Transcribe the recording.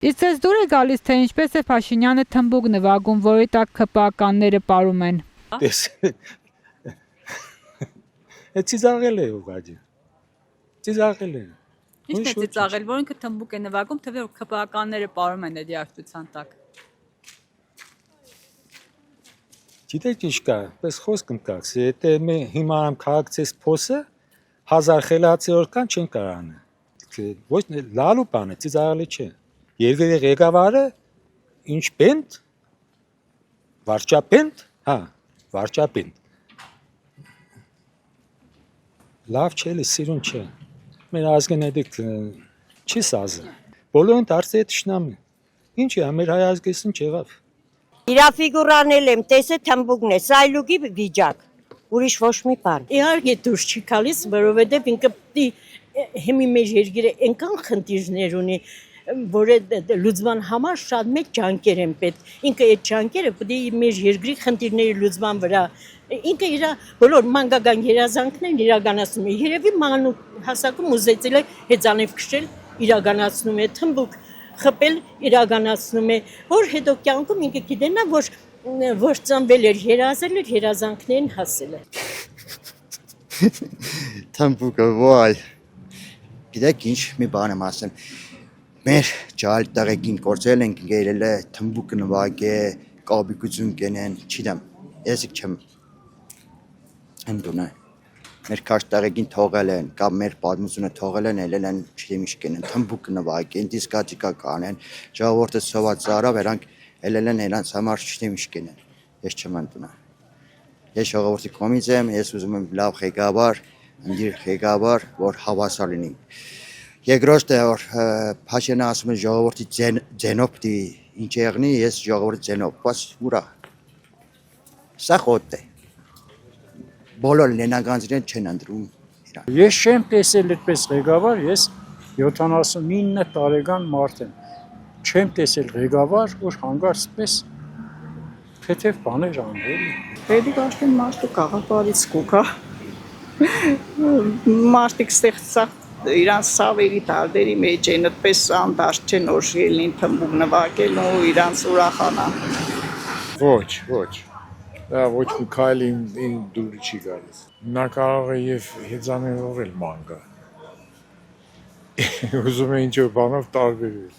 Իսկ ձեզ դուր է գալիս, թե ինչպես է Փաշինյանը թմբուկ նվագում, որի տակ ՔՊԱ-կանները պարում են։ Ծիծաղել է ուղղակի։ Ծիծաղել է։ Ինչ է ծիծաղել, որ ինքը թմբուկ է նվագում, թվի որ ՔՊԱ-կանները պարում են այդ երաժշտության տակ։ Գիտեք ինչ կա, պես խոսք ընկած, եթե մի հիմա քաղաքցես փոսը 1000 խելացի որ կան չեն կարան։ Ոչ լալու բան է, ծիծաղալի չէ։ Երկրի ղեկավարը ինչ պենդ վարչապենդ, հա, վարչապենդ։ Լավ չէ, սիրուն չէ։ Մեր ազգին էդիկ չի սազը։ Բոլորին դարձել է թշնամի։ Ինչ է, մեր հայ ազգեսին չեղավ։ Իրա ֆիգուրան եմ տեսել թմբուկն է, սայլուկի վիճակ, ուրիշ ոչ մի բան։ Իհարկե դուրս չի գալիս, որովհետև ինքը հիմի մեր երկիրը այնքան խնդիրներ ունի, որ լուծման համար շատ մեծ ջանքեր են պետք։ Ինքը այդ ջանքերը պետք է մեր երկրի խնդիրների լուծման վրա ինքը իր բոլոր մանկական երազանքներն իրականացնում է։ Երևի մանուկ հասակում ուզեցել է հեծանիվ քշել, իրականացնում է թմբուկ խփել իրականացնում է, որ հետո կյանքում ինքը գիտենա, որ ծնվել էր, երազել էր, երազանքներին հասել է։ Թմբուկը վայ։ Գիտեք ինչ մի բան եմ ասեմ։ Մեր ջալ տղեկին կորցել ենք գերել է թմբուկ նվագե, կաբիկություն կենեն, չգիտեմ, ես չեմ ընդունա։ Մեր քաշ տղեկին թողել են, կամ մեր պատմությունը թողել են, ելել են, չգիտեմ ինչ կենեն, թմբուկ նվագեն, դիսկոտեկա կանեն, ժողովուրդը սոված ծառավ, երանք ելել են նրանց համար չգիտեմ ինչ կենեն։ Ես չեմ ընդունա։ Ես ժողովրդի կողմից եմ, ես ուզում եմ լավ ղեկավար, ընդիր ղեկավար, որ հավասար լինի։ Երկրորդը որ Փաշինյանը ասում է ժողովրդի ձենով պիտի ինչ եղնի, ես ժողովրդի ձենով, բայց ուրա։ Սա խոտ է։ Բոլոր լենագանձերեն չեն ընդրում իրան։ Ես չեմ տեսել այդպես ղեկավար, ես 79 տարեկան մարդ եմ։ Չեմ տեսել ղեկավար, որ հանգարցպես թեթև բաներ անել։ Պետք է մարդու գաղափարից կուքա։ Մարդիկ ստեղծած իրանց սավերի տարբերի մեջ են, այդպես անդարտ չեն որ ելին թմբուկ նվագել ու իրանց ուրախանան։ Ոչ։ Դա ոչ մի քայլ իմ դուրս չի գալիս։ Նա կարող է եւ հեծանելով էլ ման գա։ Ուզում է ինչ-որ բանով տարբերել։